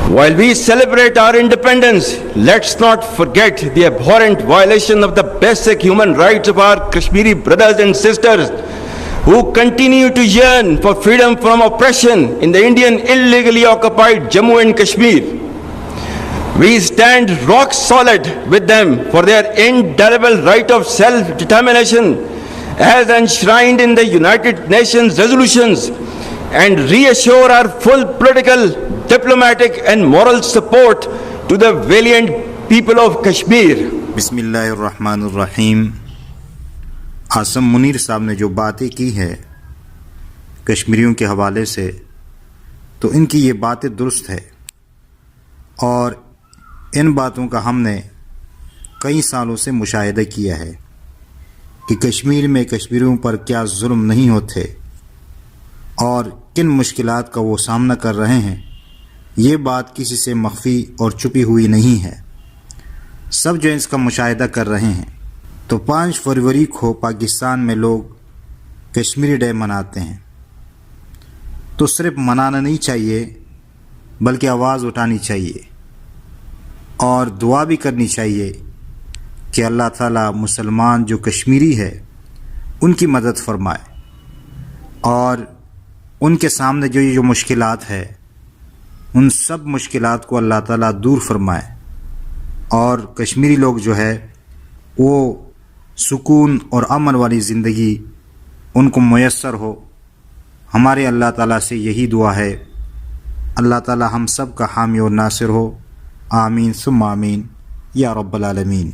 While we celebrate our independence, let's not forget the abhorrent violation of the basic human rights of our Kashmiri brothers and sisters who continue to yearn for freedom from oppression in the Indian illegally occupied Jammu and Kashmir. We stand rock solid with them for their indelible right of self-determination as enshrined in the United Nations resolutions, and reassure our full political, diplomatic and moral support to the valiant people of Kashmir. बिस्मिल्लाहिर्रहमानिर्रहीम। आसम मुनीर साहब ने जो बातें की है कश्मीरियों के हवाले से, तो इनकी ये बातें दुरुस्त है और इन बातों का हमने कई सालों से मुशाहिदा किया है कि कश्मीर में कश्मीरियों पर क्या जुल्म नहीं होते और किन मुश्किलात का वो सामना कर रहे हैं। ये बात किसी से मख्फी और छुपी हुई नहीं है, सब जो इसका मुशाहिदा कर रहे हैं। तो 5 फरवरी को पाकिस्तान में लोग कश्मीरी डे मनाते हैं, तो सिर्फ मनाना नहीं चाहिए बल्कि आवाज़ उठानी चाहिए और दुआ भी करनी चाहिए कि अल्लाह ताला मुसलमान जो कश्मीरी है उनकी मदद फरमाए और उनके सामने जो मुश्किलात है उन सब मुश्किलात को अल्लाह ताला दूर फरमाए और कश्मीरी लोग जो है वो सुकून और अमन वाली ज़िंदगी उनको मुयस्सर हो। हमारे अल्लाह ताला से यही दुआ है। अल्लाह ताला हम सब का हामी और नासिर हो। आमीन सुम्मा आमीन या रब्बल आलमीन।